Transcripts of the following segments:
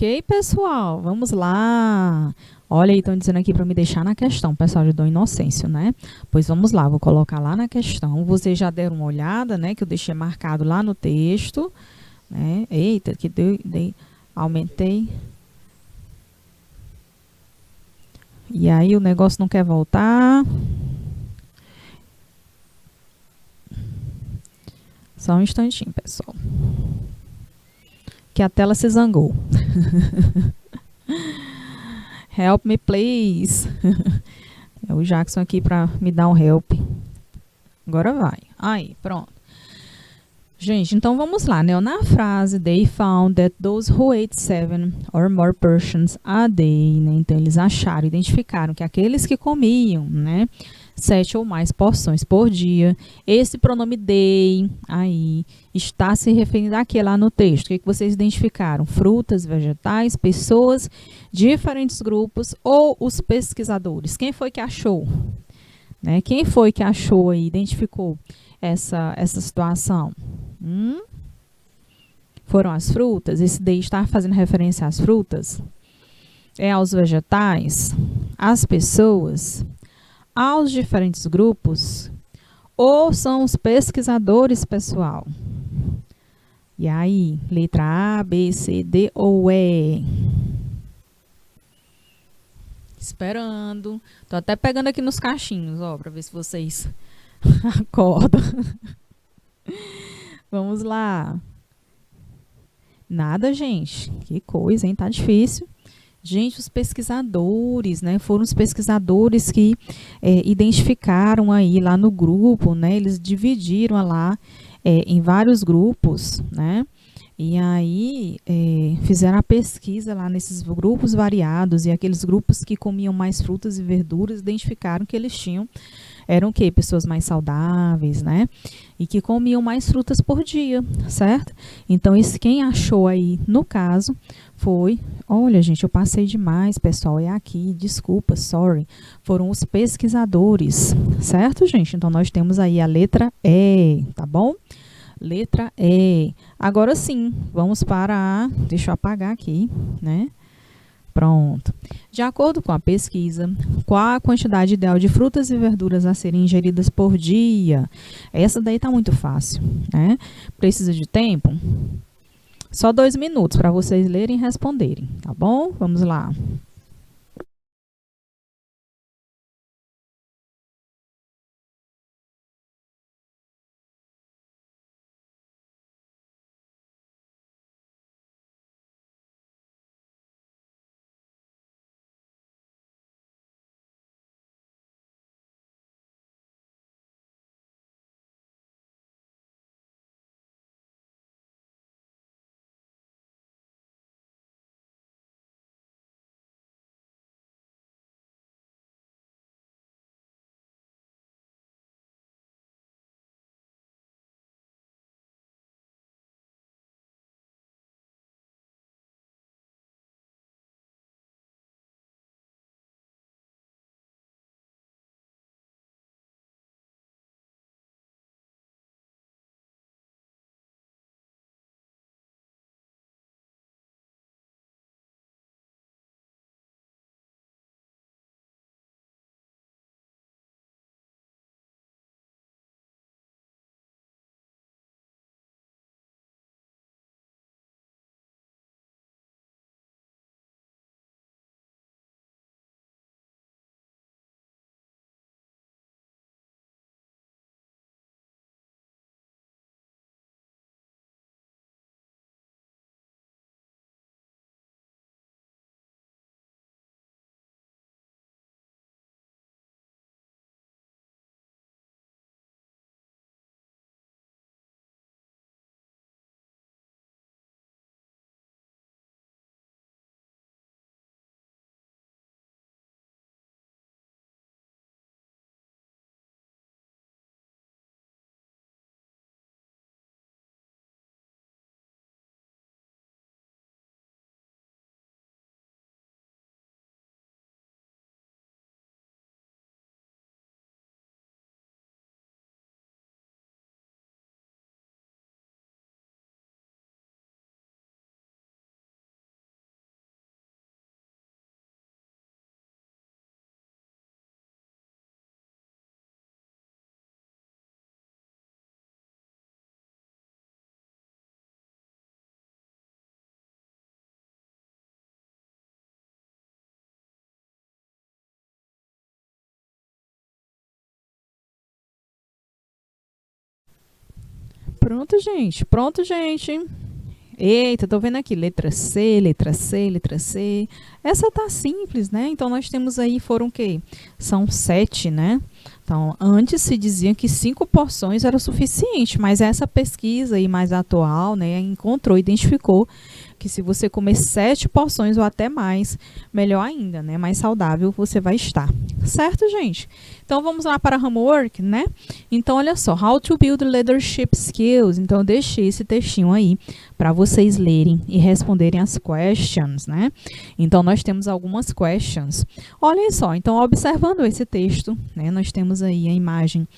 Ok, pessoal, vamos lá. Olha aí, estão dizendo aqui para me deixar na questão, pessoal de Dom Inocêncio, né? Pois vamos lá, vou colocar lá na questão. Vocês já deram uma olhada, né? Que eu deixei marcado lá no texto, né? Eita, que aumentei. E aí o negócio não quer voltar. Só um instantinho, pessoal. Que a tela se zangou. Help me, please. É o Jackson aqui para me dar um help. Agora vai. Aí, pronto. Gente, então vamos lá, né? Na frase, they found that those who ate 7 or more portions a day, né? Então eles acharam, identificaram que aqueles que comiam, né? 7 ou mais porções por dia. Esse pronome they aí está se referindo aqui lá no texto. O que vocês identificaram? Frutas, vegetais, pessoas, diferentes grupos ou os pesquisadores? Quem foi que achou? Né? Quem foi que achou aí, identificou essa situação? Foram as frutas? Esse daí está fazendo referência às frutas? É aos vegetais? Às pessoas? Aos diferentes grupos? Ou são os pesquisadores, pessoal? E aí, letra A, B, C, D ou E? Esperando. Tô até pegando aqui nos cachinhos, ó, para ver se vocês acordam. Vamos lá. Nada, gente. Que coisa, hein? Tá difícil. Gente, os pesquisadores, né? Foram os pesquisadores que identificaram aí lá no grupo, né? Eles dividiram lá em vários grupos, né? E aí fizeram a pesquisa lá nesses grupos variados e aqueles grupos que comiam mais frutas e verduras identificaram que eles tinham eram o quê? Pessoas mais saudáveis, né? E que comiam mais frutas por dia, certo? Então, esse quem achou aí, no caso, foi... Olha, gente, eu passei demais, pessoal, é aqui, desculpa, sorry. Foram os pesquisadores, certo, gente? Então, nós temos aí a letra E, tá bom? Letra E. Agora sim, vamos para a... Deixa eu apagar aqui, né? Pronto. De acordo com a pesquisa, qual a quantidade ideal de frutas e verduras a serem ingeridas por dia? Essa daí tá muito fácil, né? Precisa de tempo? Só 2 minutos para vocês lerem e responderem, tá bom? Vamos lá. Pronto, gente. Pronto, gente. Eita, tô vendo aqui, letra C, letra C, letra C. Essa tá simples, né? Então, nós temos aí, foram o quê? São 7, né? Então, antes se dizia que 5 porções era o suficiente, mas essa pesquisa aí mais atual, né, encontrou, identificou que se você comer 7 porções ou até mais, melhor ainda, né, mais saudável você vai estar. Certo, gente? Então, vamos lá para homework, né? Então, olha só, How to Build Leadership Skills. Então, eu deixei esse textinho aí para vocês lerem e responderem as questions, né? Então, nós temos algumas questions. Olhem só, então, observando esse texto, né, nós temos aí a imagem,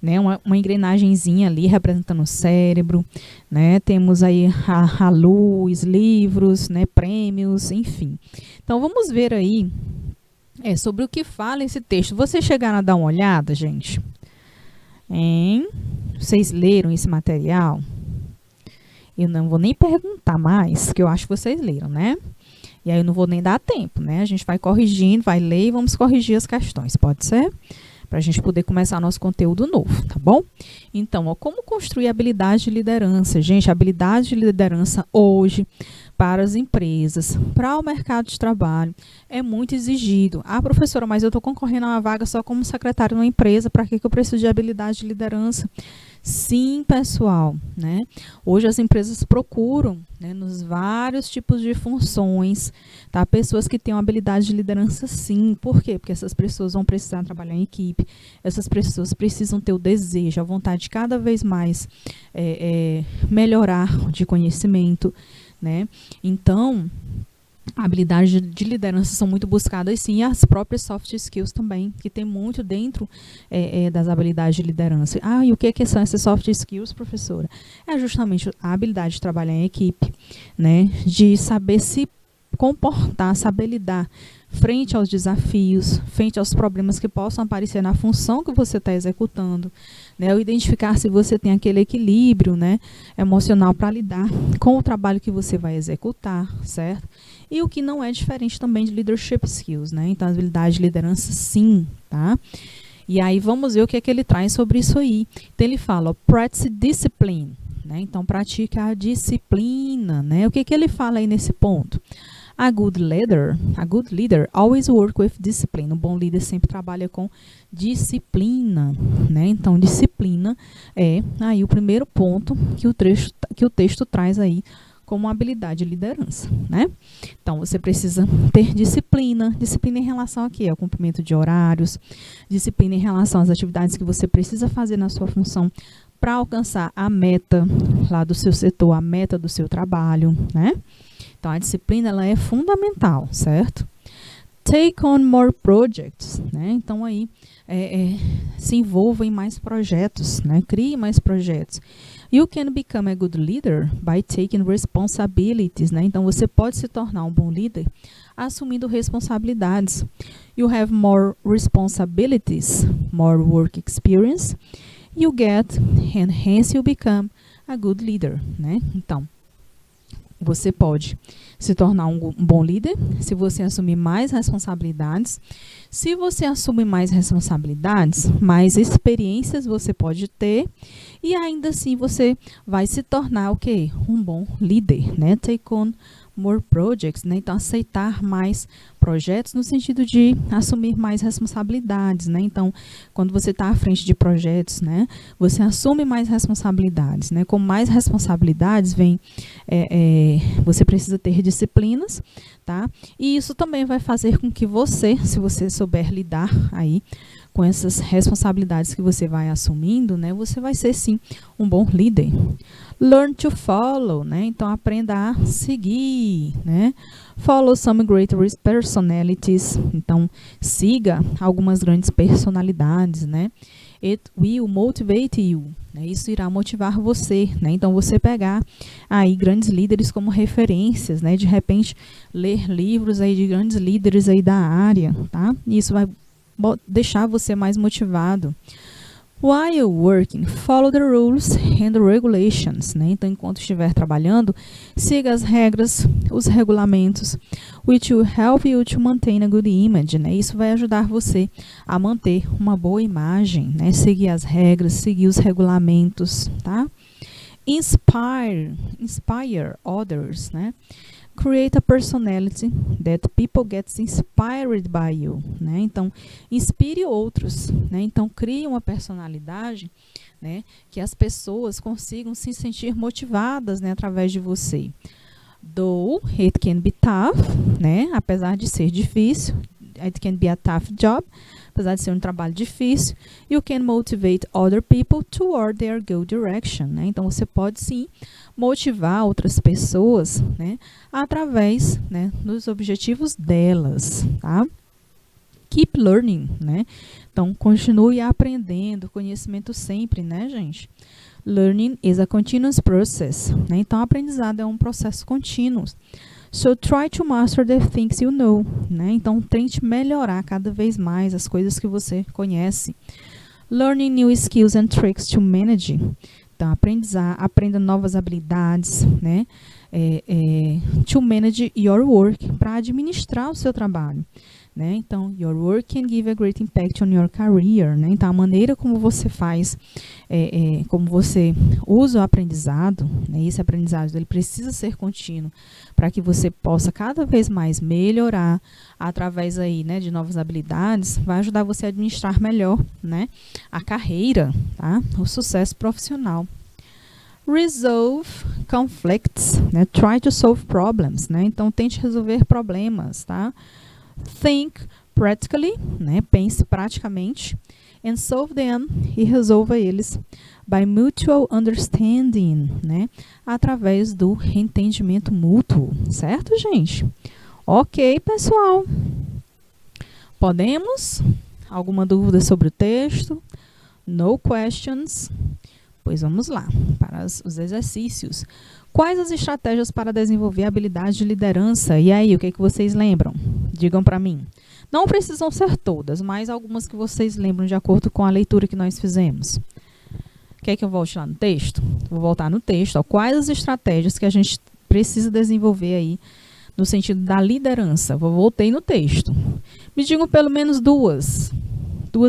né, uma engrenagenzinha ali representando o cérebro, né, temos aí a luz, livros, né, prêmios, enfim. Então, vamos ver aí sobre o que fala esse texto. Vocês chegaram a dar uma olhada, gente? Hein? Vocês leram esse material? Eu não vou nem perguntar mais, que eu acho que vocês leram, né? E aí eu não vou nem dar tempo, né? A gente vai corrigindo, vai ler e vamos corrigir as questões, pode ser? Para a gente poder começar nosso conteúdo novo, tá bom? Então, ó, como construir habilidade de liderança? Gente, habilidade de liderança hoje, para as empresas, para o mercado de trabalho, é muito exigido. Ah, professora, mas eu estou concorrendo a uma vaga só como secretário numa empresa, para que eu preciso de habilidade de liderança? Sim, pessoal, né? Hoje as empresas procuram, né, nos vários tipos de funções, tá? Pessoas que têm uma habilidade de liderança, sim. Por quê? Porque essas pessoas vão precisar trabalhar em equipe, essas pessoas precisam ter o desejo, a vontade de cada vez mais melhorar de conhecimento, né? Então, habilidades de liderança são muito buscadas, sim, e as próprias soft skills também, que tem muito dentro das habilidades de liderança. Ah, e o que são essas soft skills, professora? É justamente a habilidade de trabalhar em equipe, né? De saber se comportar, saber lidar frente aos desafios, frente aos problemas que possam aparecer na função que você está executando, né? Ou identificar se você tem aquele equilíbrio, né, emocional para lidar com o trabalho que você vai executar, certo? E o que não é diferente também de leadership skills, né? Então, as habilidades de liderança, sim, tá? E aí, vamos ver o que é que ele traz sobre isso aí. Então, ele fala, ó, practice discipline, né? Então, pratique a disciplina, né? O que é que ele fala aí nesse ponto? A good leader always work with discipline. Um bom líder sempre trabalha com disciplina, né? Então, disciplina é aí o primeiro ponto que o texto traz aí como habilidade de liderança, né? Então, você precisa ter disciplina em relação aqui ao cumprimento de horários, disciplina em relação às atividades que você precisa fazer na sua função para alcançar a meta lá do seu setor, a meta do seu trabalho, né? Então, a disciplina, ela é fundamental, certo? Take on more projects, né? Então, aí, se envolva em mais projetos, né? Crie mais projetos. You can become a good leader by taking responsibilities, né? Então, você pode se tornar um bom líder assumindo responsabilidades. You have more responsibilities, more work experience. You get, and hence you become a good leader, né? Então, você pode se tornar um bom líder se você assumir mais responsabilidades. Se você assume mais responsabilidades, mais experiências você pode ter. E ainda assim você vai se tornar o quê? Um bom líder, né? Take on more projects, né? Então, aceitar mais projetos no sentido de assumir mais responsabilidades, né? Então, quando você está à frente de projetos, né? Você assume mais responsabilidades, né? Com mais responsabilidades vem, você precisa ter disciplinas, tá? E isso também vai fazer com que você, se você souber lidar aí com essas responsabilidades que você vai assumindo, né? Você vai ser, sim, um bom líder. Learn to follow, né? Então, aprenda a seguir, né? Follow some great personalities. Então, siga algumas grandes personalidades, né? It will motivate you, né? Isso irá motivar você, né? Então, você pegar aí grandes líderes como referências, né? De repente, ler livros aí de grandes líderes aí da área, tá? E isso vai deixar você mais motivado. While working, follow the rules and the regulations, né? Então, enquanto estiver trabalhando, siga as regras, os regulamentos, which will help you to maintain a good image, né? Isso vai ajudar você a manter uma boa imagem, né? Seguir as regras, seguir os regulamentos, tá? inspire others, né? Create a personality that people get inspired by you, né? Então, inspire outros, né? Então, crie uma personalidade, né, que as pessoas consigam se sentir motivadas, né, através de você. Though it can be tough, né? Apesar de ser difícil, it can be a tough job. Apesar de ser um trabalho difícil, you can motivate other people toward their goal direction, né? Então, você pode sim motivar outras pessoas, né, através, né, dos objetivos delas, tá? Keep learning, né? Então, continue aprendendo, conhecimento sempre, né, gente? Learning is a continuous process, né? Então, aprendizado é um processo contínuo. So, try to master the things you know, né? Então, tente melhorar cada vez mais as coisas que você conhece. Learning new skills and tricks to manage. Então, aprenda novas habilidades, né? To manage your work, para administrar o seu trabalho, né? Então, your work can give a great impact on your career, né? Então, a maneira como você faz, como você usa o aprendizado, né? Esse aprendizado ele precisa ser contínuo para que você possa cada vez mais melhorar através aí, né, de novas habilidades, vai ajudar você a administrar melhor, né, a carreira, tá? O sucesso profissional. Resolve conflicts, né? Try to solve problems, né? Então, tente resolver problemas, tá? Think practically, né? Pense praticamente. And solve them, e resolva eles by mutual understanding, né? Através do entendimento mútuo, certo, gente? Ok, pessoal. Podemos? Alguma dúvida sobre o texto? No questions? Pois vamos lá, para os exercícios. Quais as estratégias para desenvolver habilidades de liderança? E aí, o que vocês lembram? Digam para mim. Não precisam ser todas, mas algumas que vocês lembram de acordo com a leitura que nós fizemos. Quer que eu volte lá no texto? Vou voltar no texto. Ó. Quais as estratégias que a gente precisa desenvolver aí no sentido da liderança? Voltei no texto. Me digam pelo menos duas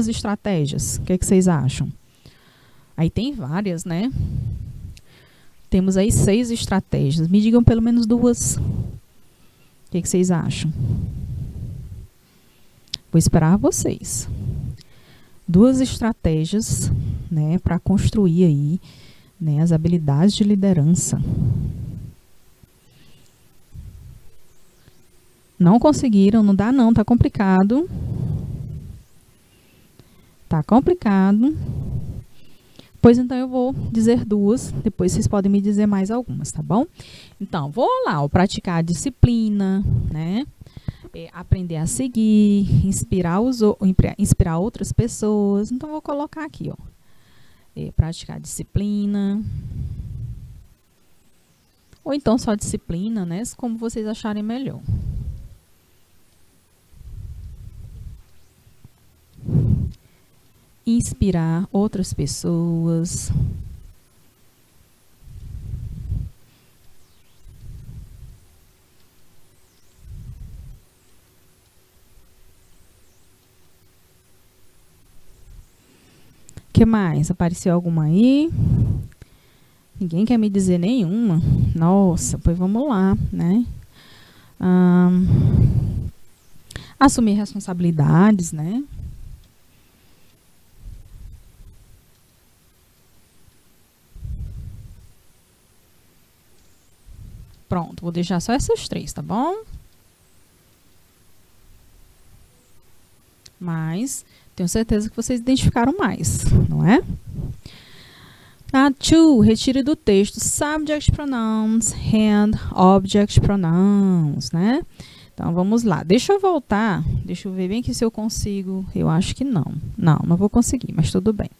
estratégias. O que vocês acham? Aí tem várias, né? Temos aí 6 estratégias. Me digam pelo menos duas. O que vocês acham? Vou esperar vocês. 2 estratégias, né, para construir aí, né, as habilidades de liderança. Não conseguiram? Não dá não, tá complicado. Tá complicado. Pois então eu vou dizer 2, depois vocês podem me dizer mais algumas, tá bom? Então, vou lá, ó, praticar a disciplina, né? Aprender a seguir, inspirar outras pessoas. Então, vou colocar aqui, ó. Praticar a disciplina. Ou então só disciplina, né? Como vocês acharem melhor. Inspirar outras pessoas. O que mais? Apareceu alguma aí? Ninguém quer me dizer nenhuma? Nossa, pois vamos lá, né? Assumir responsabilidades, né? Pronto, vou deixar só essas 3, tá bom? Mas tenho certeza que vocês identificaram mais, não é? 2, retire do texto subject pronouns and object pronouns, né? Então, vamos lá. Deixa eu voltar. Deixa eu ver bem aqui se eu consigo. Eu acho que não. Não vou conseguir, mas tudo bem.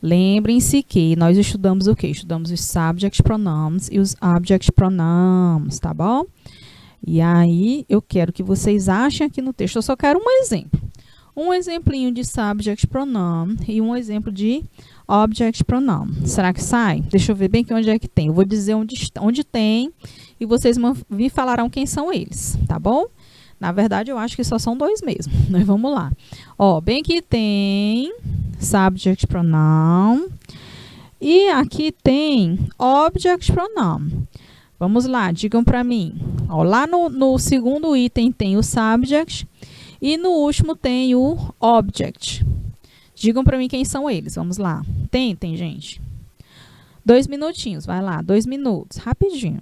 Lembrem-se que nós estudamos o quê? Estudamos os subject pronouns e os object pronouns, tá bom? E aí, eu quero que vocês achem aqui no texto. Eu só quero um exemplo. Um exemplinho de subject pronoun e um exemplo de object pronoun. Será que sai? Deixa eu ver bem aqui onde é que tem. Eu vou dizer onde tem e vocês me falarão quem são eles, tá bom? Na verdade, eu acho que só são 2 mesmo. Mas vamos lá. Ó, bem aqui tem subject pronoun. E aqui tem object pronoun. Vamos lá, digam para mim. Ó, lá no segundo item tem o subject e no último tem o object. Digam para mim quem são eles. Vamos lá. Tentem, gente. 2 minutinhos, vai lá. 2 minutos, rapidinho.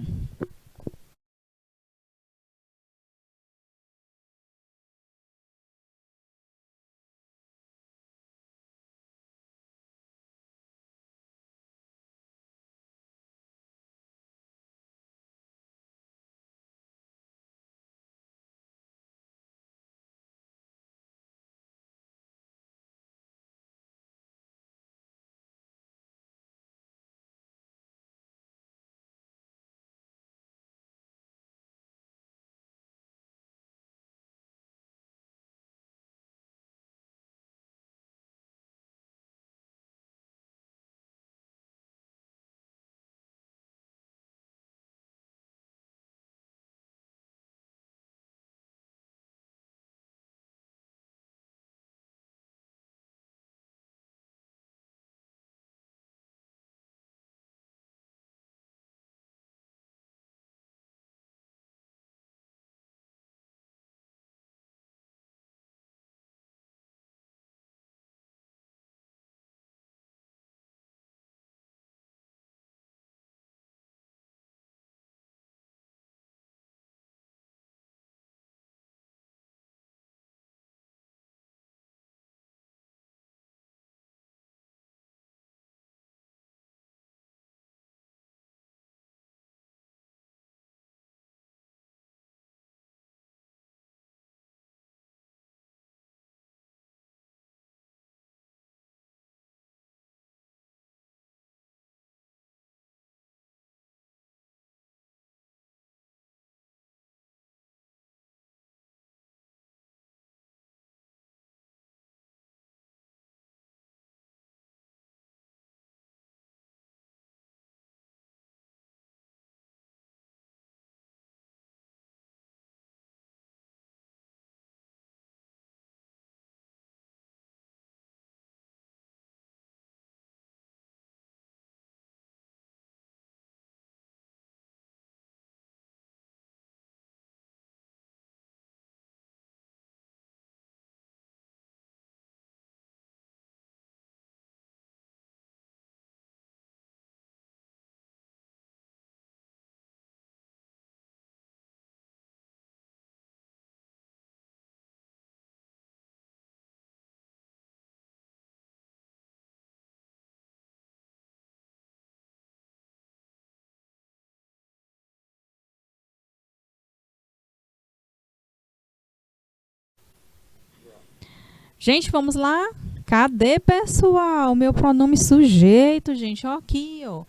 Gente, vamos lá? Cadê, pessoal? Meu pronome sujeito, gente. Ó, aqui, ó.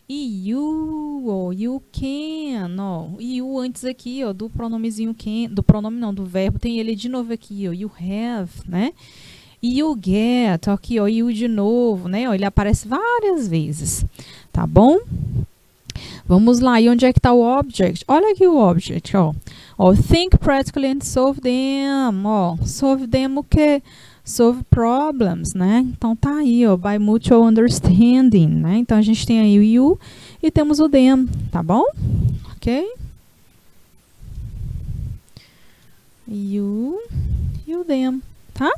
E you, ó, you can, ó. E you antes aqui, ó, do pronomezinho can, do pronome não, do verbo, tem ele de novo aqui, ó. You have, né? E you get, ó, aqui, ó, you de novo, né? Ó, ele aparece várias vezes, tá bom? Vamos lá, e onde é que está o object? Olha aqui o object, ó. Ó, think practically and solve them, ó. Solve them o quê? Solve problems, né? Então tá aí, ó, by mutual understanding, né? Então a gente tem aí o you e temos o them, tá bom? Ok? You e o them, tá?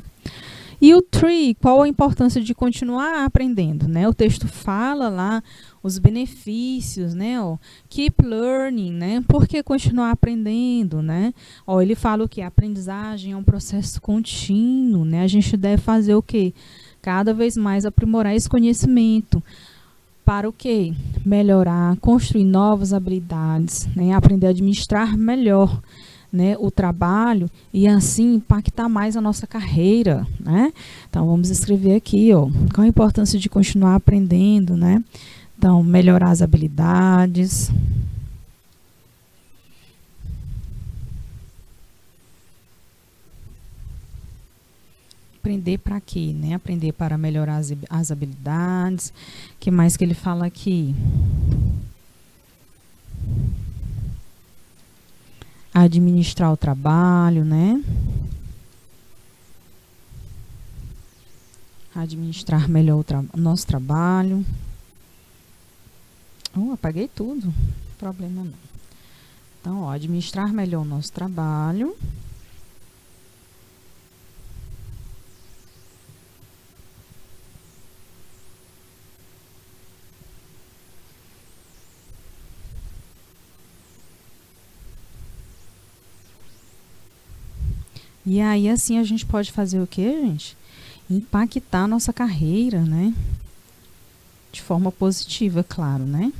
E o tree, qual a importância de continuar aprendendo, né? O texto fala lá os benefícios, né? Ó, keep learning, né? Por que continuar aprendendo, né? Ó, ele fala o que? A aprendizagem é um processo contínuo, né? A gente deve fazer o quê? Cada vez mais aprimorar esse conhecimento. Para o quê? Melhorar, construir novas habilidades, né? Aprender a administrar melhor, né, o trabalho e assim impactar mais a nossa carreira, né? Então vamos escrever aqui, ó, qual a importância de continuar aprendendo, né? Então, melhorar as habilidades. Aprender para quê, né? Aprender para melhorar as habilidades. Que mais que ele fala aqui? Administrar o trabalho, né? Administrar melhor o nosso trabalho. Apaguei tudo. Problema não. Então, ó, administrar melhor o nosso trabalho. E aí, assim, a gente pode fazer o quê, gente? Impactar a nossa carreira, né? De forma positiva, claro, né?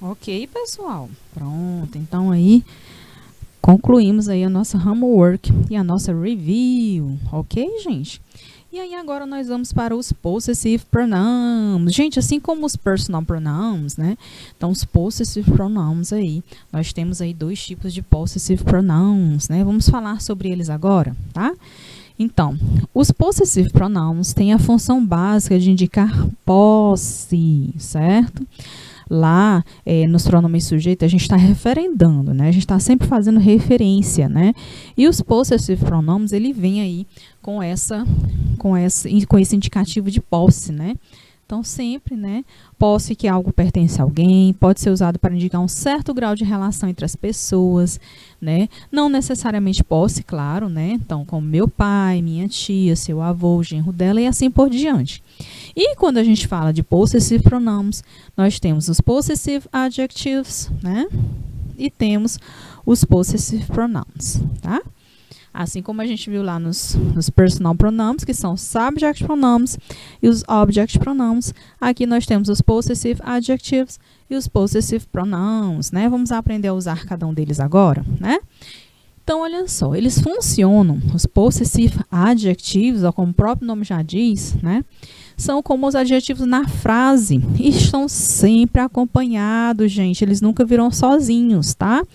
Ok, pessoal. Pronto. Então, aí, concluímos aí a nossa homework e a nossa review. Ok, gente? E aí, agora nós vamos para os possessive pronouns. Gente, assim como os personal pronouns, né? Então, os possessive pronouns aí, nós temos aí 2 tipos de possessive pronouns, né? Vamos falar sobre eles agora, tá? Então, os possessive pronouns têm a função básica de indicar posse, certo? Lá, nos pronomes sujeitos, a gente está referendando, né? A gente está sempre fazendo referência, né? E os possessive pronomes, ele vem aí com esse indicativo de posse, né? Então, sempre, né? Posse que algo pertence a alguém, pode ser usado para indicar um certo grau de relação entre as pessoas, né? Não necessariamente posse, claro, né? Então, como meu pai, minha tia, seu avô, o genro dela e assim por diante. E quando a gente fala de possessive pronouns, nós temos os possessive adjectives, né? E temos os possessive pronouns, tá? Assim como a gente viu lá nos personal pronouns, que são subject pronouns e os object pronouns, aqui nós temos os possessive adjectives e os possessive pronouns, né? Vamos aprender a usar cada um deles agora, né? Então, olha só, eles funcionam, os possessive adjectives, ou como o próprio nome já diz, né? São como os adjetivos na frase e estão sempre acompanhados, gente. Eles nunca virão sozinhos, tá?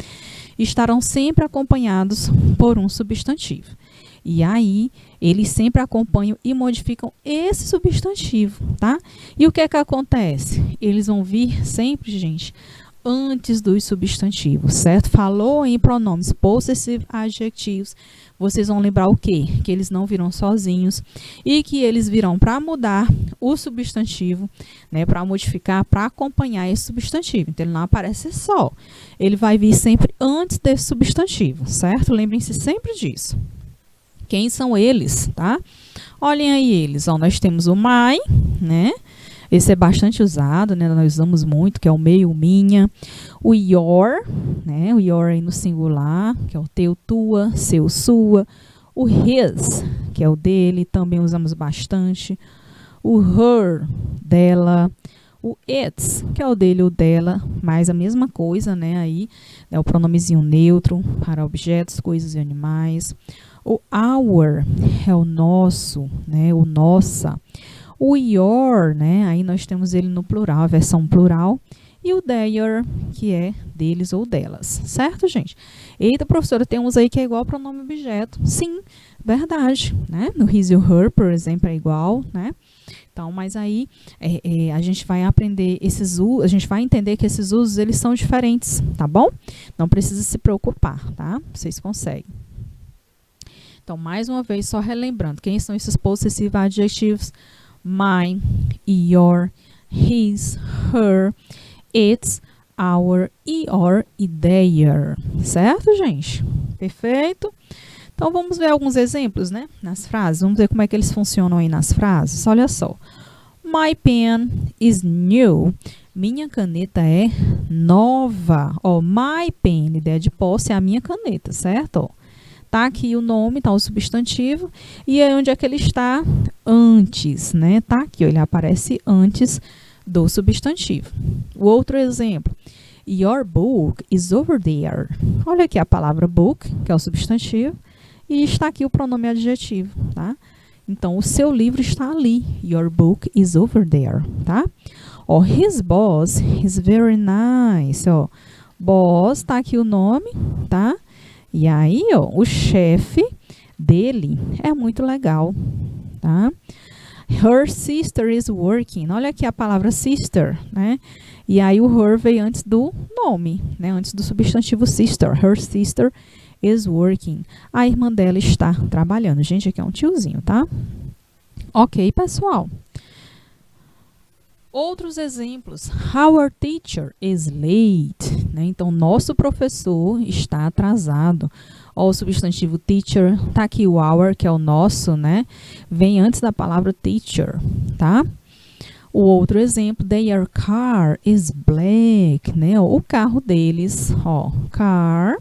Estarão sempre acompanhados por um substantivo. E aí, eles sempre acompanham e modificam esse substantivo, tá? E o que é que acontece? Eles vão vir sempre, gente, antes dos substantivos, certo? Falou em pronomes possessive adjetivos, vocês vão lembrar o quê? Que eles não virão sozinhos e que eles virão para mudar o substantivo, né? Para modificar, para acompanhar esse substantivo. Então, ele não aparece só. Ele vai vir sempre antes desse substantivo, certo? Lembrem-se sempre disso. Quem são eles, tá? Olhem aí eles. Ó, nós temos o my, né? Esse é bastante usado, né? Nós usamos muito, que é o meu, minha. O your, né? O your aí no singular, que é o teu, tua, seu, sua. O his, que é o dele, também usamos bastante. O her, dela. O its, que é o dele, o dela, mas a mesma coisa, né? Aí, é o pronomezinho neutro para objetos, coisas e animais. O our é o nosso, né? O nossa. O your, né? Aí nós temos ele no plural, a versão plural. E o their, que é deles ou delas. Certo, gente? Eita, professora, tem uns aí que é igual ao pronome objeto. Sim, verdade, né? No his e o her, por exemplo, é igual, né? Então, mas aí a gente vai aprender esses usos, a gente vai entender que esses usos, eles são diferentes, tá bom? Não precisa se preocupar, tá? Vocês conseguem. Então, mais uma vez, só relembrando, quem são esses possessive adjetivos? My, your, his, her, its, our, your e their. Certo, gente? Perfeito? Então, vamos ver alguns exemplos, né? Nas frases. Vamos ver como é que eles funcionam aí nas frases. Olha só. My pen is new. Minha caneta é nova. Ó, my pen, ideia de posse, é a minha caneta, certo? Ó. Tá aqui o nome, tá o substantivo. E aí, onde é que ele está? Antes, né? Tá aqui, ó, ele aparece antes do substantivo. O outro exemplo. Your book is over there. Olha aqui a palavra book, que é o substantivo. E está aqui o pronome adjetivo, tá? Então, o seu livro está ali. Your book is over there, tá? Ó, his boss is very nice. Ó, boss, tá aqui o nome, tá? E aí, ó, o chefe dele é muito legal, tá? Her sister is working. Olha aqui a palavra sister, né? E aí o her veio antes do nome, né? Antes do substantivo sister. Her sister is working. A irmã dela está trabalhando. Gente, aqui é um tiozinho, tá? Ok, pessoal. Outros exemplos. Our teacher is late. Né? Então, nosso professor está atrasado. Ó, o substantivo teacher, tá aqui o our, que é o nosso, né? Vem antes da palavra teacher, tá? O outro exemplo, their car is black, né? O carro deles, ó, car,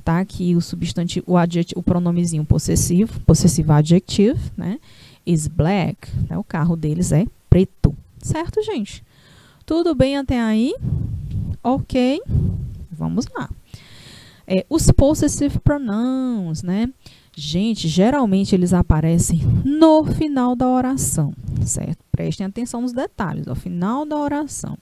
tá aqui o substantivo, o pronomezinho possessivo, possessivo adjective, né? Is black, né? O carro deles é preto, certo, gente? Tudo bem até aí? Ok, vamos lá. Os possessive pronouns, né? Gente, geralmente eles aparecem no final da oração, certo? Prestem atenção nos detalhes, ao final da oração.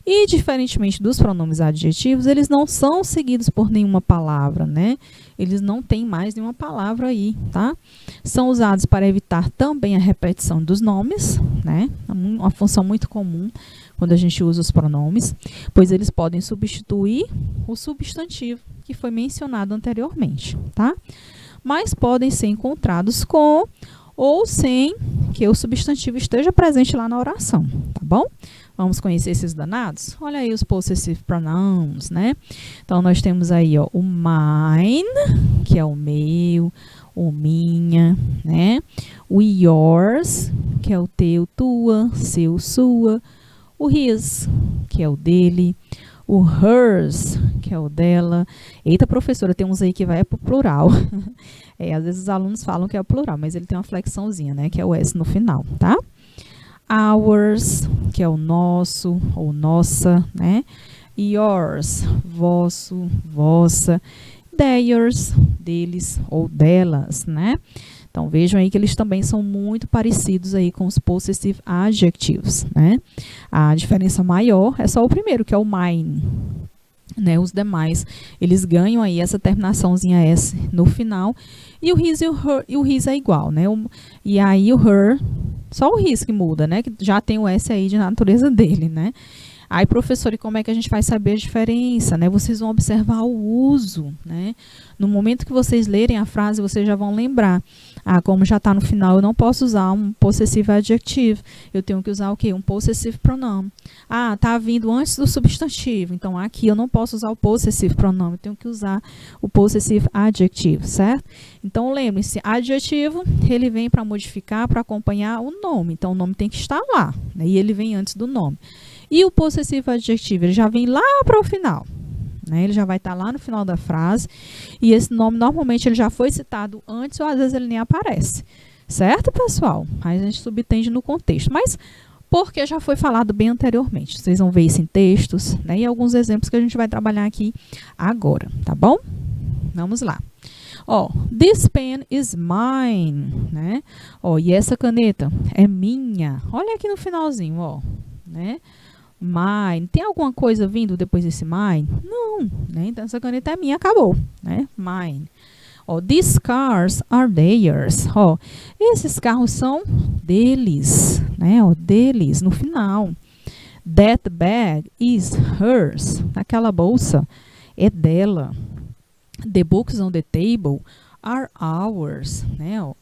E, diferentemente dos pronomes adjetivos, eles não são seguidos por nenhuma palavra, né? Eles não têm mais nenhuma palavra aí, tá? São usados para evitar também a repetição dos nomes, né? É uma função muito comum quando a gente usa os pronomes, pois eles podem substituir o substantivo que foi mencionado anteriormente, tá? Mas podem ser encontrados com ou sem que o substantivo esteja presente lá na oração, tá bom? Vamos conhecer esses danados? Olha aí os possessive pronouns, né? Então, nós temos aí, ó, o mine, que é o meu, o minha, né? O yours, que é o teu, tua, seu, sua. O his, que é o dele. O hers, que é o dela. Eita, professora, tem uns aí que vai pro plural. Às vezes os alunos falam que é o plural, mas ele tem uma flexãozinha, né? Que é o S no final, tá? Ours, que é o nosso ou nossa, né? Yours, vosso, vossa. Theirs, deles ou delas, né? Então, vejam aí que eles também são muito parecidos aí com os possessive adjectives, né? A diferença maior é só o primeiro, que é o mine, né? Os demais, eles ganham aí essa terminaçãozinha S no final. E o his e o his é igual, né? E aí o her, só o his que muda, né? Que já tem o S aí de natureza dele, né? Aí, professor, e como é que a gente vai saber a diferença, né? Vocês vão observar o uso, né? No momento que vocês lerem a frase, vocês já vão lembrar. Ah, como já está no final, eu não posso usar um possessive adjective. Eu tenho que usar o quê? Um possessive pronoun. Ah, está vindo antes do substantivo. Então, aqui eu não posso usar o possessive pronoun. Eu tenho que usar o possessive adjective, certo? Então, lembre-se, adjetivo, ele vem para modificar, para acompanhar o nome. Então, o nome tem que estar lá, né? E ele vem antes do nome. E o possessivo adjetivo, ele já vem lá para o final, né? Ele já vai estar lá no final da frase. E esse nome, normalmente, ele já foi citado antes ou às vezes ele nem aparece. Certo, pessoal? Aí a gente subentende no contexto. Mas porque já foi falado bem anteriormente. Vocês vão ver isso em textos, né? E alguns exemplos que a gente vai trabalhar aqui agora, tá bom? Vamos lá. Ó, this pen is mine, né? Ó, e essa caneta é minha. Olha aqui no finalzinho, ó, né? Mine. Tem alguma coisa vindo depois desse mine? Não, né? Então, essa caneta é minha, acabou, né? Mine. Ó, these cars are theirs. Ó, esses carros são deles, né? Ó, deles, no final. That bag is hers. Aquela bolsa é dela. The books on the table are ours, né? Ó,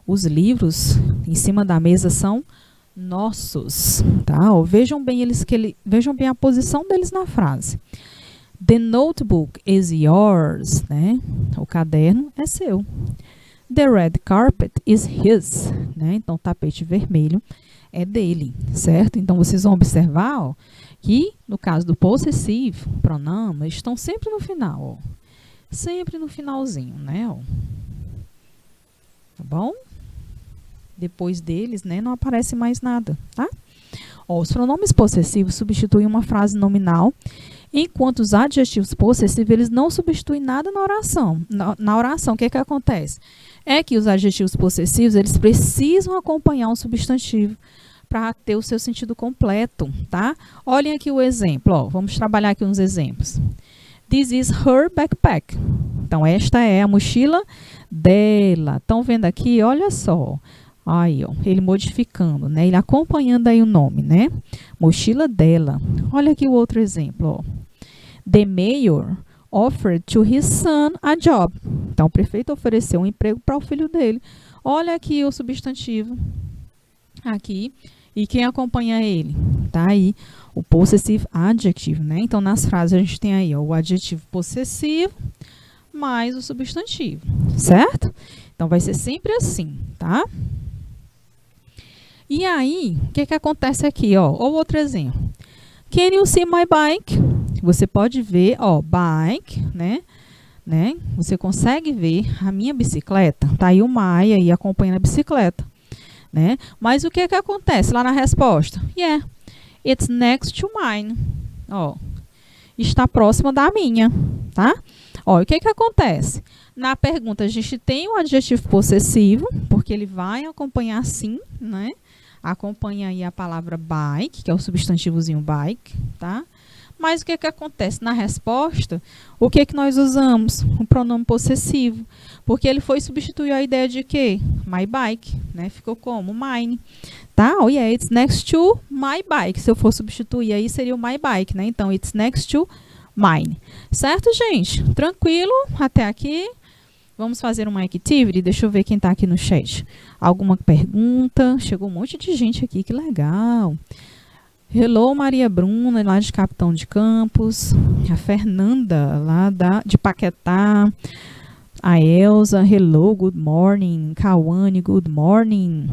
os livros em cima da mesa são nossos, tá? Ó, vejam bem vejam bem a posição deles na frase. The notebook is yours, né? O caderno é seu. The red carpet is his, né? Então, o tapete vermelho é dele, certo? Então, vocês vão observar, ó, que no caso do possessive pronoun, eles estão sempre no final, ó. Sempre no finalzinho, né? Ó. Tá bom? Depois deles, né, não aparece mais nada, tá? Ó, os pronomes possessivos substituem uma frase nominal, enquanto os adjetivos possessivos, eles não substituem nada na oração. Na oração, o que é que acontece? É que os adjetivos possessivos, eles precisam acompanhar um substantivo para ter o seu sentido completo, tá? Olhem aqui o exemplo, ó, vamos trabalhar aqui uns exemplos. This is her backpack. Então, esta é a mochila dela. Estão vendo aqui? Olha só. Aí, ó, ele modificando, né? Ele acompanhando aí o nome, né? Mochila dela. Olha aqui o outro exemplo, ó. The mayor offered to his son a job. Então, o prefeito ofereceu um emprego para o filho dele. Olha aqui o substantivo. Aqui. E quem acompanha ele? Tá aí o possessive adjective, né? Então, nas frases a gente tem aí ó, o adjetivo possessivo mais o substantivo, certo? Então, vai ser sempre assim, tá? E aí, o que acontece aqui, ó? Ou outro exemplo. Can you see my bike? Você pode ver, ó, bike, né? Você consegue ver a minha bicicleta? Tá aí o my aí acompanhando a bicicleta, né? Mas o que acontece lá na resposta? Yeah, it's next to mine. Ó, está próxima da minha, tá? Ó, o que acontece? Na pergunta a gente tem o adjetivo possessivo, porque ele vai acompanhar sim, né? Acompanha aí a palavra bike, que é o substantivozinho bike, tá? Mas o que acontece? Na resposta, o que nós usamos? O pronome possessivo. Porque ele foi substituir a ideia de quê? My bike, né? Ficou como? Mine. Tá? Oh, yeah, it's next to my bike. Se eu for substituir aí, seria o my bike, né? Então, it's next to mine. Certo, gente? Tranquilo? Até aqui. Vamos fazer uma activity? Deixa eu ver quem está aqui no chat. Alguma pergunta? Chegou um monte de gente aqui, que legal. Hello, Maria Bruna, lá de Capitão de Campos. A Fernanda, lá de Paquetá. A Elza, hello, good morning. Cauane, good morning.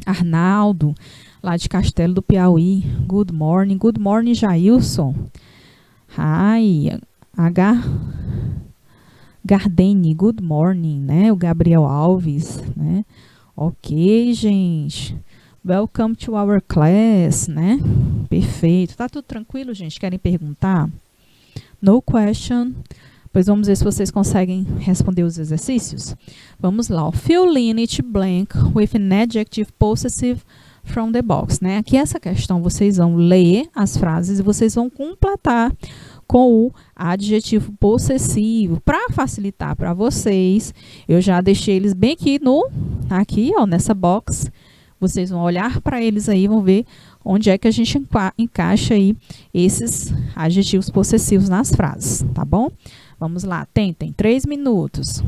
Arnaldo, lá de Castelo do Piauí. Good morning. Good morning, Jailson. Hi. Gardene, good morning, né? O Gabriel Alves, né? Ok, gente. Welcome to our class, né? Perfeito. Tá tudo tranquilo, gente? Querem perguntar? No question. Pois vamos ver se vocês conseguem responder os exercícios. Vamos lá. Fill in each blank with an adjective possessive from the box, né? Aqui essa questão vocês vão ler as frases e vocês vão completar com o adjetivo possessivo. Para facilitar para vocês, eu já deixei eles bem aqui, ó, nessa box. Vocês vão olhar para eles aí, vão ver onde é que a gente encaixa aí esses adjetivos possessivos nas frases, tá bom? Vamos lá, tentem, 3 minutos.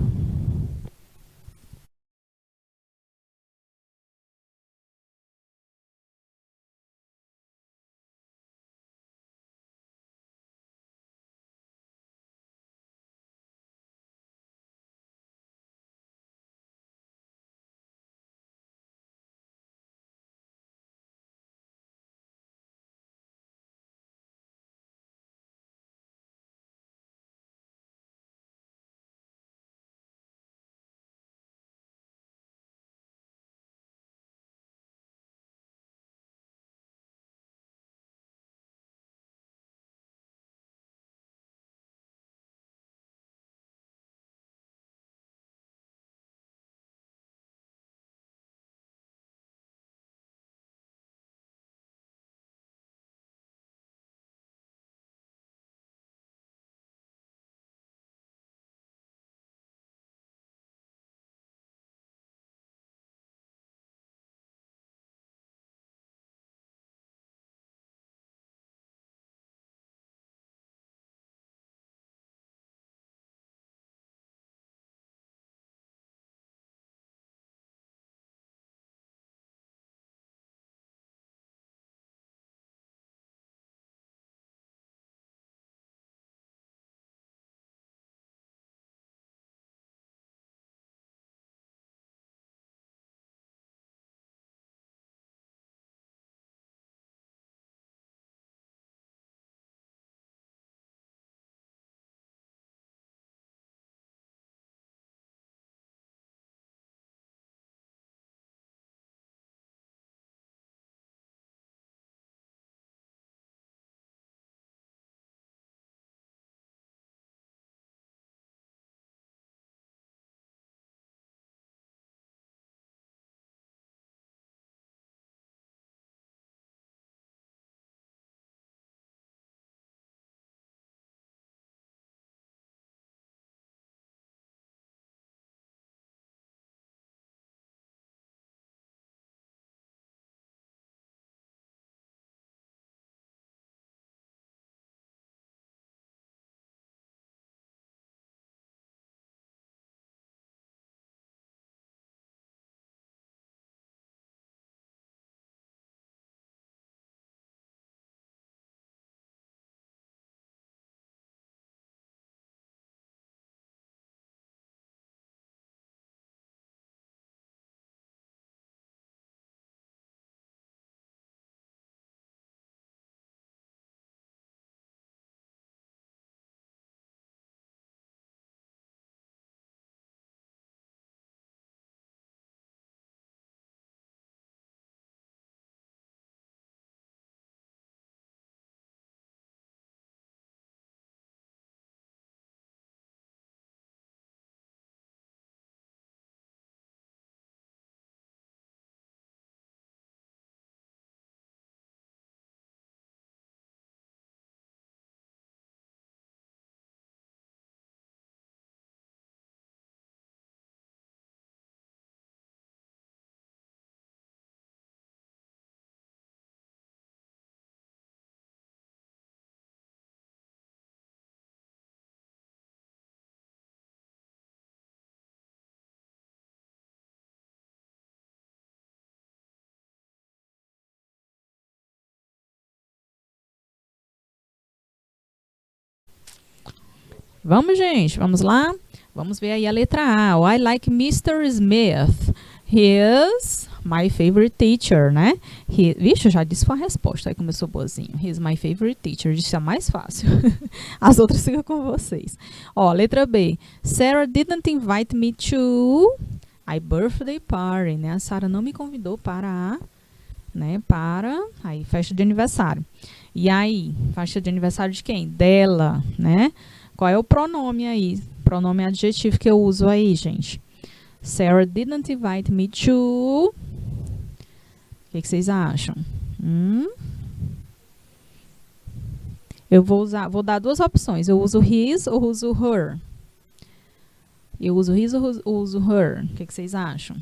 Vamos, gente, vamos lá? Vamos ver aí a letra A. I like Mr. Smith. He is my favorite teacher, né? Vixe, eu já disse foi a resposta. Aí começou boazinho. He is my favorite teacher. Isso é mais fácil. As outras ficam com vocês. Ó, letra B. Sarah didn't invite me to a birthday party, né? A Sarah não me convidou para a, né? Para aí festa de aniversário. E aí, festa de aniversário de quem? Dela, né? Qual é o pronome aí? Pronome adjetivo que eu uso aí, gente? Sarah didn't invite me to. O que vocês acham? Eu vou dar duas opções. Eu uso his ou uso her? Eu uso his ou uso her? O que vocês acham?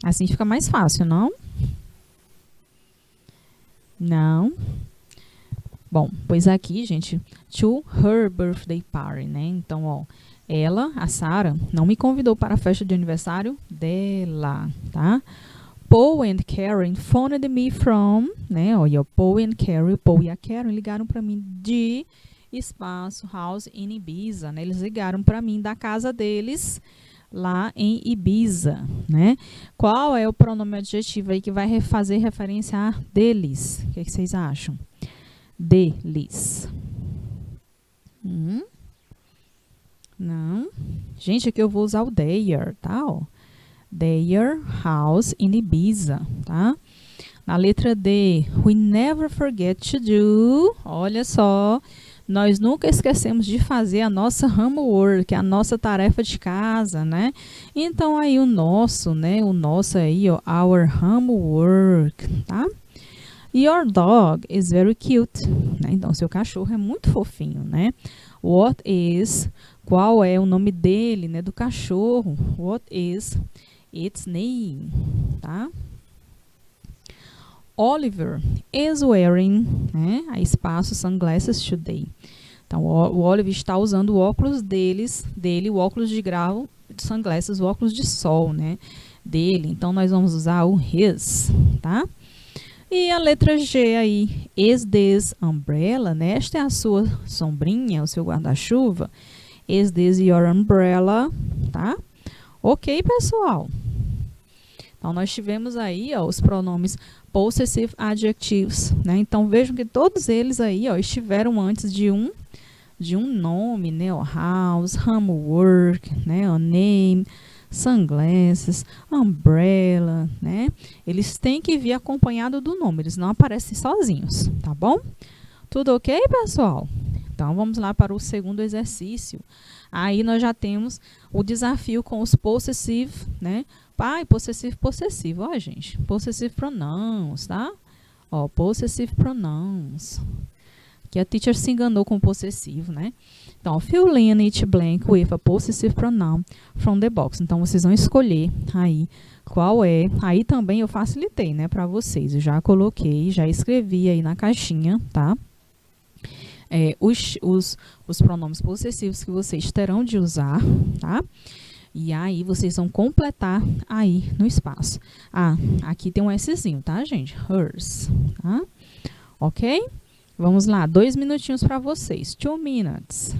Assim fica mais fácil, não? Não. Bom, pois aqui, gente, to her birthday party, né? Então, ó, ela, a Sarah, não me convidou para a festa de aniversário dela, tá? Paul and Karen phoned me from, né? Olha, Paul and Karen, Paul e a Karen ligaram para mim de espaço House in Ibiza, né? Eles ligaram para mim da casa deles lá em Ibiza, né? Qual é o pronome adjetivo aí que vai fazer referência a deles? O que vocês acham? Deles. Não. Gente, aqui eu vou usar o their, tá? Ó. Their house in Ibiza, tá? Na letra D, we never forget to do. Olha só, nós nunca esquecemos de fazer a nossa homework, a nossa tarefa de casa, né? Então aí o nosso, né? O nosso aí, ó, our homework, tá? Your dog is very cute, né? Então seu cachorro é muito fofinho, né? What is, qual é o nome dele, né? Do cachorro? What is its name, tá? Oliver is wearing, né, a espaço sunglasses today. Então, o Oliver está usando o óculos dele, o óculos de grau, sunglasses, o óculos de sol, né, dele. Então, nós vamos usar o his, tá? E a letra G aí, is this umbrella, né? Esta é a sua sombrinha, o seu guarda-chuva. Is this your umbrella, tá? Ok, pessoal. Então, nós tivemos aí, ó, os pronomes possessive adjectives, né? Então, vejam que todos eles aí, ó, estiveram antes de um nome, né? O house, homework, né? O name, sunglasses, umbrella, né? Eles têm que vir acompanhado do nome, eles não aparecem sozinhos, tá bom? Tudo ok, pessoal? Então, vamos lá para o segundo exercício. Aí, nós já temos o desafio com os possessive, né? Pai, possessivo. Ó, gente, possessive pronouns, tá? Ó, possessive pronouns. Que a teacher se enganou com o possessivo, né? Então, fill in each blank with a possessive pronoun from the box. Então, vocês vão escolher aí qual é. Aí também eu facilitei, né, para vocês. Eu já coloquei, já escrevi aí na caixinha, tá? Os pronomes possessivos que vocês terão de usar, tá? E aí, vocês vão completar aí no espaço. Ah, aqui tem um Szinho, tá, gente? Hers, tá? Ok? Vamos lá, 2 minutinhos para vocês. 2 minutes.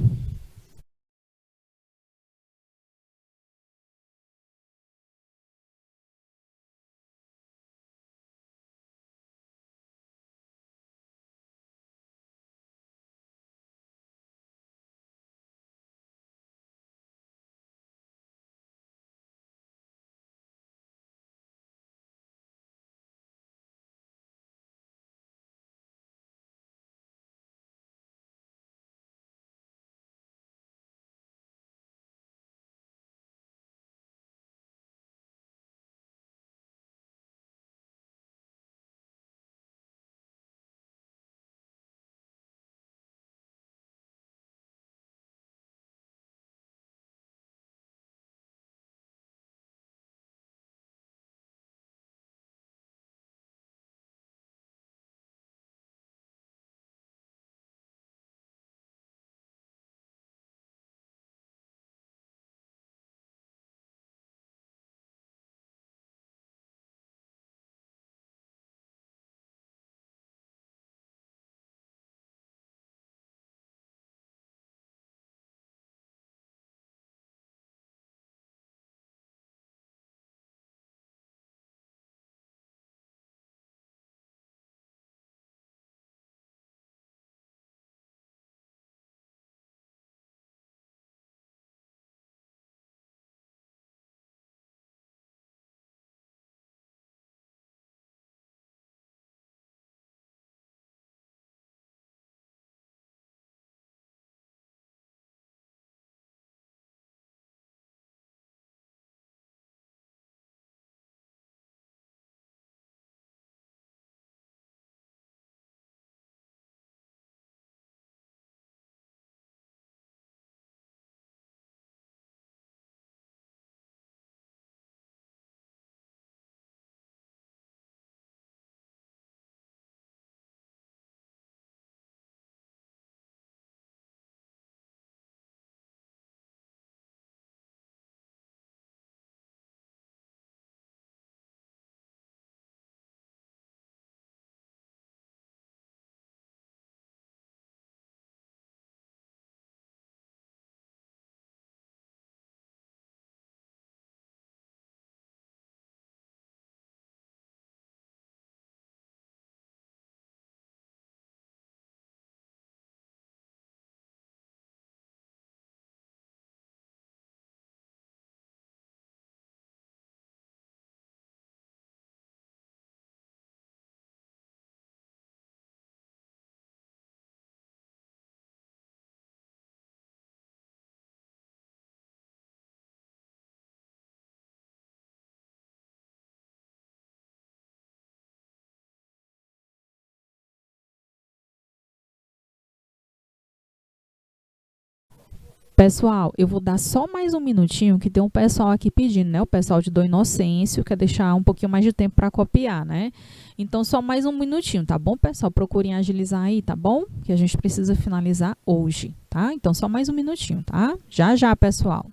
Pessoal, eu vou dar só mais um minutinho, que tem um pessoal aqui pedindo, né? O pessoal de Dom Inocêncio quer deixar um pouquinho mais de tempo para copiar, né? Então, só mais um minutinho, tá bom, pessoal? Procurem agilizar aí, tá bom? Que a gente precisa finalizar hoje, tá? Então, só mais um minutinho, tá? Já, já, pessoal.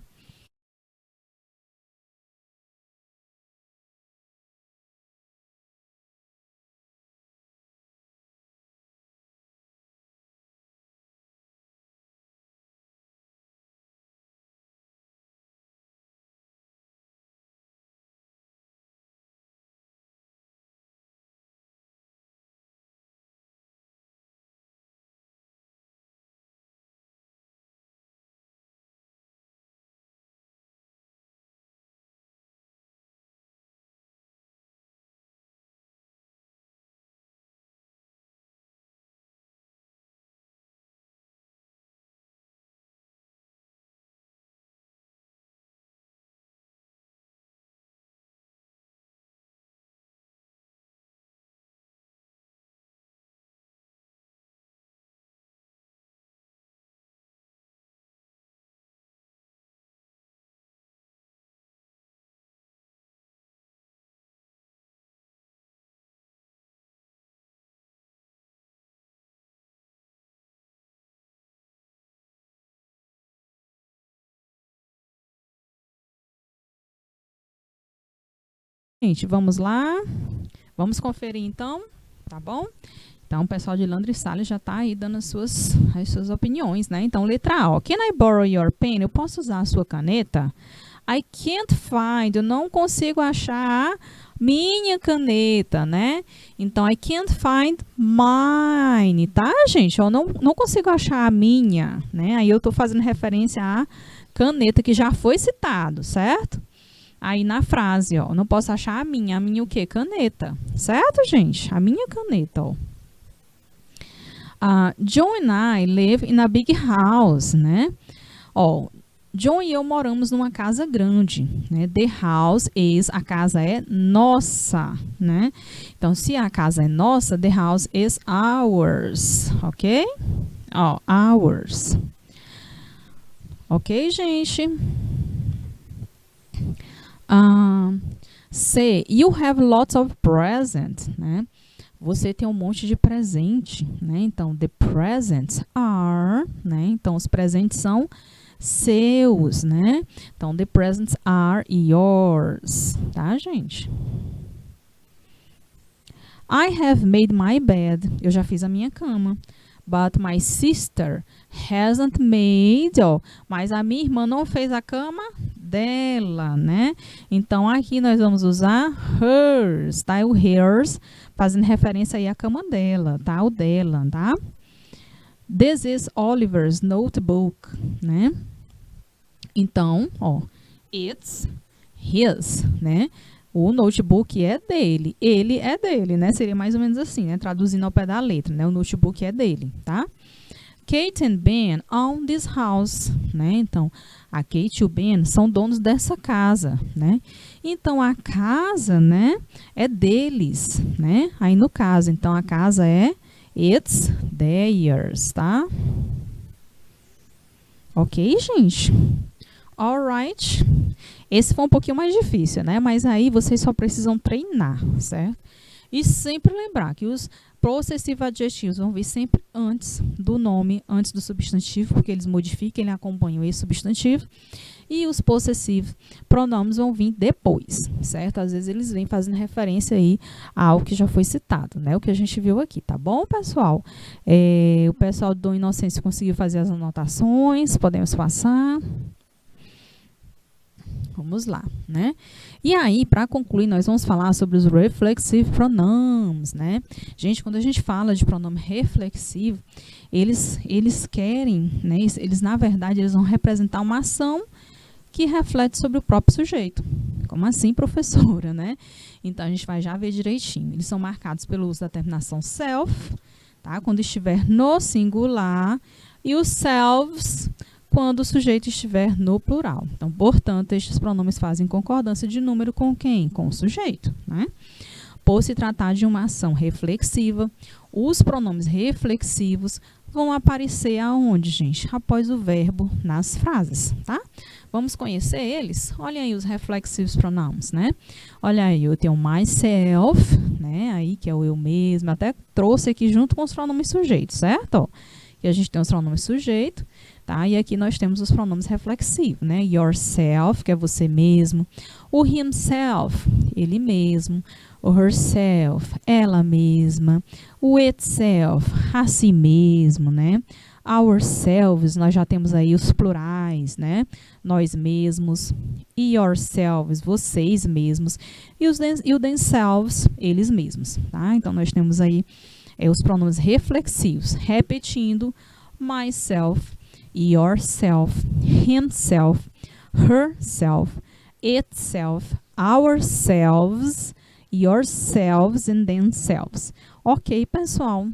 Gente, vamos lá. Vamos conferir, então, tá bom? Então, o pessoal de Landry Salles já está aí dando as suas opiniões, né? Então, letra A, ó. Can I borrow your pen? Eu posso usar a sua caneta? I can't find. Eu não consigo achar a minha caneta, né? Então, I can't find mine, tá, gente? Eu não consigo achar a minha, né? Aí eu estou fazendo referência à caneta que já foi citado, certo? Aí na frase, ó, não posso achar a minha o quê? Caneta, certo, gente? A minha caneta, ó. John and I live in a big house, né? Ó, John e eu moramos numa casa grande, né? The house is, a casa é nossa, né? Então, se a casa é nossa, the house is ours, ok? Ó, ours. Ok, gente? C, you have lots of presents, né? Você tem um monte de presente, né? Então, the presents are, né? Então, os presentes são seus, né? Então, the presents are yours, tá, gente? I have made my bed. Eu já fiz a minha cama. But my sister hasn't made, ó, mas a minha irmã não fez a cama dela, né? Então, aqui nós vamos usar hers, tá? O hers, fazendo referência aí à cama dela, tá? O dela, tá? This is Oliver's notebook, né? Então, ó, it's his, né? O notebook é dele, ele é dele, né? Seria mais ou menos assim, né? Traduzindo ao pé da letra, né? O notebook é dele, tá? Kate and Ben own this house, né? Então, a Kate e o Ben são donos dessa casa, né? Então, a casa, né, é deles, né? Aí, no caso, então, a casa é it's theirs, tá? Ok, gente? Alright. Esse foi um pouquinho mais difícil, né? Mas aí vocês só precisam treinar, certo? E sempre lembrar que os possessivos adjetivos vão vir sempre antes do nome, antes do substantivo, porque eles modificam, eles acompanham esse substantivo. E os possessivos pronomes vão vir depois, certo? Às vezes eles vêm fazendo referência aí a algo que já foi citado, né? O que a gente viu aqui, tá bom, pessoal? O pessoal do Inocêncio conseguiu fazer as anotações, podemos passar. Vamos lá, né? E aí, para concluir, nós vamos falar sobre os reflexive pronouns, né? Gente, quando a gente fala de pronome reflexivo, eles querem, né? Eles, na verdade, eles vão representar uma ação que reflete sobre o próprio sujeito. Como assim, professora, né? Então, a gente vai já ver direitinho. Eles são marcados pelo uso da terminação self, tá? Quando estiver no singular, e os selves quando o sujeito estiver no plural. Então, portanto, estes pronomes fazem concordância de número com quem? Com o sujeito, né? Por se tratar de uma ação reflexiva, os pronomes reflexivos vão aparecer aonde, gente? Após o verbo nas frases, tá? Vamos conhecer eles? Olha aí os reflexivos pronouns, né? Olha aí, eu tenho myself, né? Aí que é o eu mesmo. Até trouxe aqui junto com os pronomes sujeitos, certo? Ó, que a gente tem os pronomes sujeito, tá? E aqui nós temos os pronomes reflexivos, né? Yourself, que é você mesmo. O himself, ele mesmo. O herself, ela mesma. O itself, a si mesmo, né? Ourselves, nós já temos aí os plurais, né? Nós mesmos. Yourselves, vocês mesmos. E o themselves, eles mesmos, tá? Então, nós temos aí os pronomes reflexivos, repetindo myself, yourself, himself, herself, itself, ourselves, yourselves and themselves. Ok, pessoal?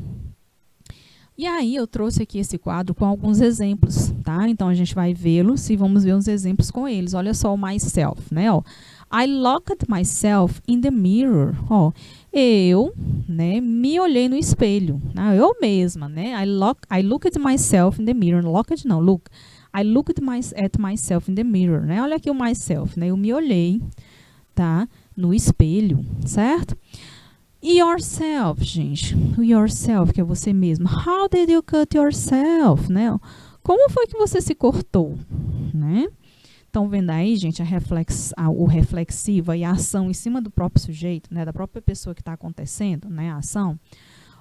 E aí eu trouxe aqui esse quadro com alguns exemplos, tá? Então a gente vai vê-los e vamos ver uns exemplos com eles. Olha só o myself, né? Ó, I looked myself in the mirror. Ó, eu, né, me olhei no espelho, né? Eu mesma, né? I looked myself in the mirror. Looked não, look. I looked at myself in the mirror, né? Olha aqui o myself, né? Eu me olhei, tá? No espelho, certo? Yourself, gente. O yourself, que é você mesmo. How did you cut yourself, né? Como foi que você se cortou, né? Estão vendo aí, gente, o reflexivo e a ação em cima do próprio sujeito, né? Da própria pessoa que está acontecendo, né? A ação.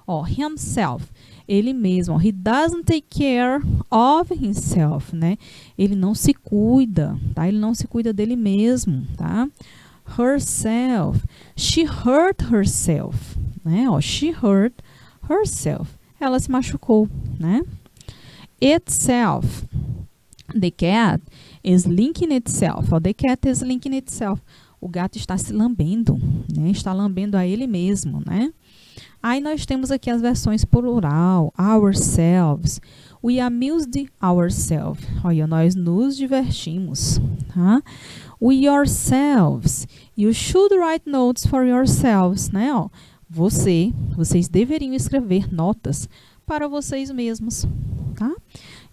Ó, himself, ele mesmo. Ó, he doesn't take care of himself, né? Ele não se cuida, tá? Ele não se cuida dele mesmo, tá? Herself, she hurt herself, né? Ó, she hurt herself, ela se machucou, né? Itself, the cat is licking itself. Ó, the cat is licking itself, o gato está se lambendo, né? Está lambendo a ele mesmo, né? Aí nós temos aqui as versões plural, ourselves, we amused ourselves. Olha, nós nos divertimos, tá? We yourselves, you should write notes for yourselves, né? Ó, vocês deveriam escrever notas para vocês mesmos, tá?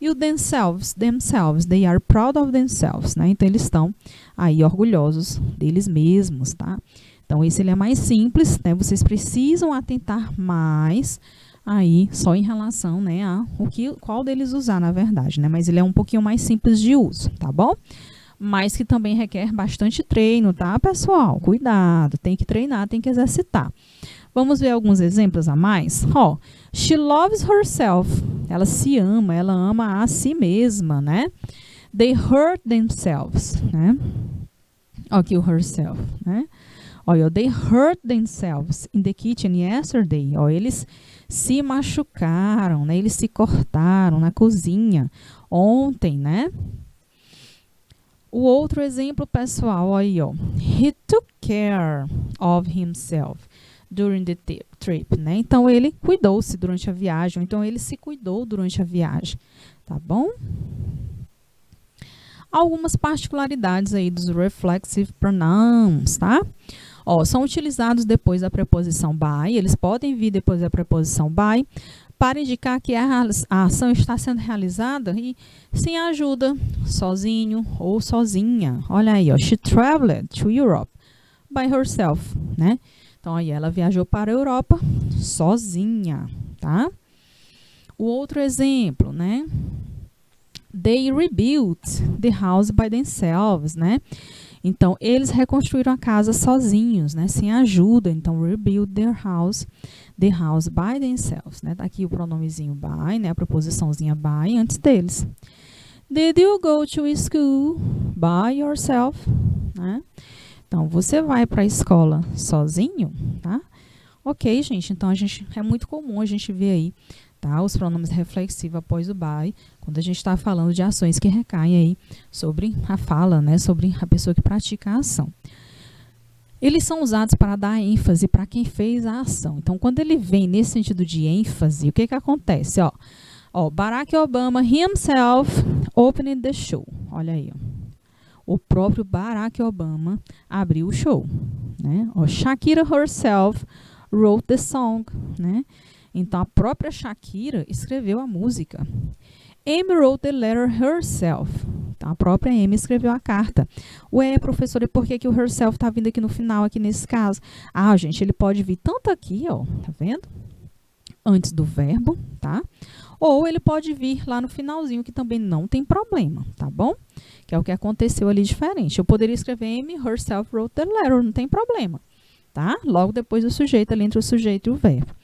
E o themselves, they are proud of themselves, né? Então eles estão aí orgulhosos deles mesmos, tá? Então esse ele é mais simples, né? Vocês precisam atentar mais aí só em relação, né, a qual deles usar, na verdade, né? Mas ele é um pouquinho mais simples de uso, tá bom? Mas que também requer bastante treino, tá, pessoal? Cuidado, tem que treinar, tem que exercitar. Vamos ver alguns exemplos a mais? Ó, she loves herself. Ela se ama, ela ama a si mesma, né? They hurt themselves, né? Aqui o herself, né? Olha, they hurt themselves in the kitchen yesterday. Ó, eles se machucaram, né? Eles se cortaram na cozinha ontem, né? O outro exemplo, pessoal, aí, ó. He took care of himself during the trip, né? Então, ele cuidou-se durante a viagem. Então, ele se cuidou durante a viagem, tá bom? Algumas particularidades aí dos reflexive pronouns, tá? Ó, são utilizados depois da preposição by. Eles podem vir depois da preposição by para indicar que a ação está sendo realizada e sem ajuda, sozinho ou sozinha. Olha aí, ó, she traveled to Europe by herself, né? Então, aí ela viajou para a Europa sozinha, tá? O outro exemplo, né? They rebuilt the house by themselves, né? Então, eles reconstruíram a casa sozinhos, né? Sem ajuda. Então, rebuild the house by themselves, né? Tá aqui o pronomezinho by, né? A preposiçãozinha by antes deles. Did you go to school by yourself? Né? Então, você vai para a escola sozinho, tá? Ok, gente. Então, é muito comum a gente ver aí, tá? Os pronomes reflexivos após o by, quando a gente está falando de ações que recaem aí sobre a fala, né? Sobre a pessoa que pratica a ação. Eles são usados para dar ênfase para quem fez a ação. Então, quando ele vem nesse sentido de ênfase, o que que acontece? Ó, Barack Obama himself opened the show. Olha aí, ó. O próprio Barack Obama abriu o show, né? Ó, Shakira herself wrote the song, né? Então, a própria Shakira escreveu a música. Amy wrote the letter herself. Então, a própria Amy escreveu a carta. Ué, professora, e por que o herself está vindo aqui no final, aqui nesse caso? Ah, gente, ele pode vir tanto aqui, ó, tá vendo? Antes do verbo, tá? Ou ele pode vir lá no finalzinho, que também não tem problema, tá bom? Que é o que aconteceu ali diferente. Eu poderia escrever Amy herself wrote the letter, não tem problema, tá? Logo depois do sujeito, ali entre o sujeito e o verbo.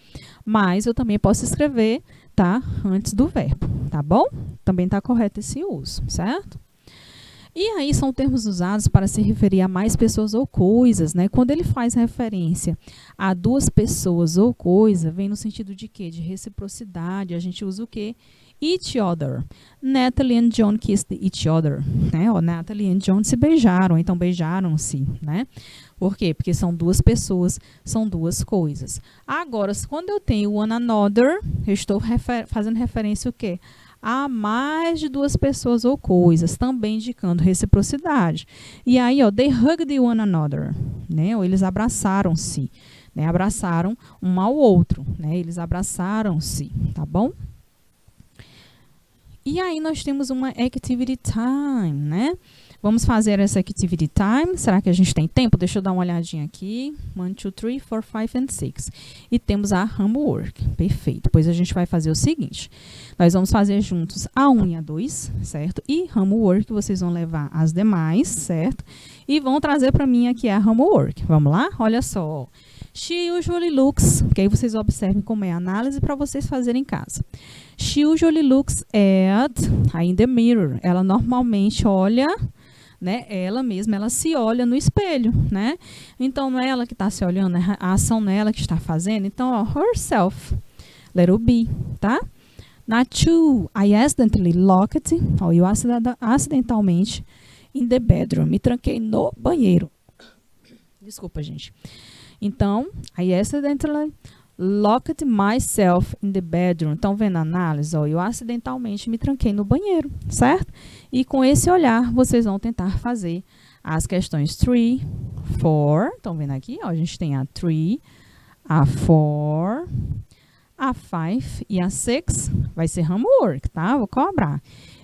Mas eu também posso escrever, tá? Antes do verbo, tá bom? Também tá correto esse uso, certo? E aí são termos usados para se referir a mais pessoas ou coisas, né? Quando ele faz referência a duas pessoas ou coisa, vem no sentido de quê? De reciprocidade. A gente usa o quê? Each other. Natalie and John kissed each other, né? Ó, Natalie and John se beijaram, então beijaram-se, né? Por quê? Porque são duas pessoas, são duas coisas. Agora, quando eu tenho one another, eu estou fazendo referência o quê? A mais de duas pessoas ou coisas, também indicando reciprocidade. E aí, ó, they hugged one another, né? Ou eles abraçaram-se, né? Abraçaram um ao outro, né? Eles abraçaram-se, tá bom? E aí nós temos uma activity time, né? Vamos fazer essa activity time. Será que a gente tem tempo? Deixa eu dar uma olhadinha aqui. 1, 2, 3, 4, 5 and 6. E temos a homework. Perfeito. Depois a gente vai fazer o seguinte. Nós vamos fazer juntos a 1 e a 2, certo? E homework, vocês vão levar as demais, certo? E vão trazer para mim aqui a homework. Vamos lá? Olha só. She usually looks, porque aí vocês observem como é a análise para vocês fazerem em casa. She usually looks at, aí in the mirror. Ela normalmente olha, né? Ela mesma, ela se olha no espelho, né? Então, não é ela que está se olhando, a ação não é ela que está fazendo. Então, ó, herself, letter B, tá? Na 2, I accidentally locked, ó, eu acidentalmente in the bedroom, me tranquei no banheiro. Desculpa, gente. Então, I accidentally locked myself in the bedroom. Estão vendo a análise? Ó, eu acidentalmente me tranquei no banheiro, certo? E com esse olhar, vocês vão tentar fazer as questões 3, 4. Estão vendo aqui? Ó, a gente tem a 3, a 4, a 5 e a 6. Vai ser homework, tá? Vou cobrar.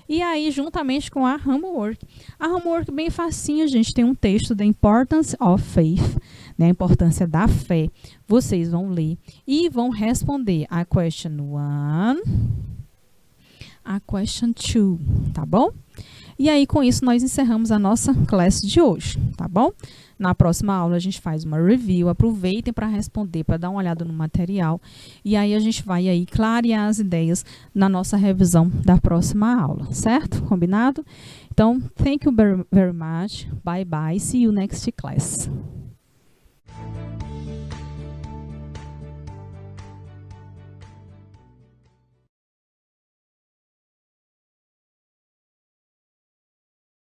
E aí, juntamente com a homework. A homework bem facinha, gente. Tem um texto, The Importance of Faith, né? A importância da fé. Vocês vão ler e vão responder a question 1, a question 2, tá bom? E aí, com isso, nós encerramos a nossa classe de hoje, tá bom? Na próxima aula, a gente faz uma review. Aproveitem para responder, para dar uma olhada no material. E aí, a gente vai aí clarear as ideias na nossa revisão da próxima aula, certo? Combinado? Então, thank you very much. Bye, bye. See you next class.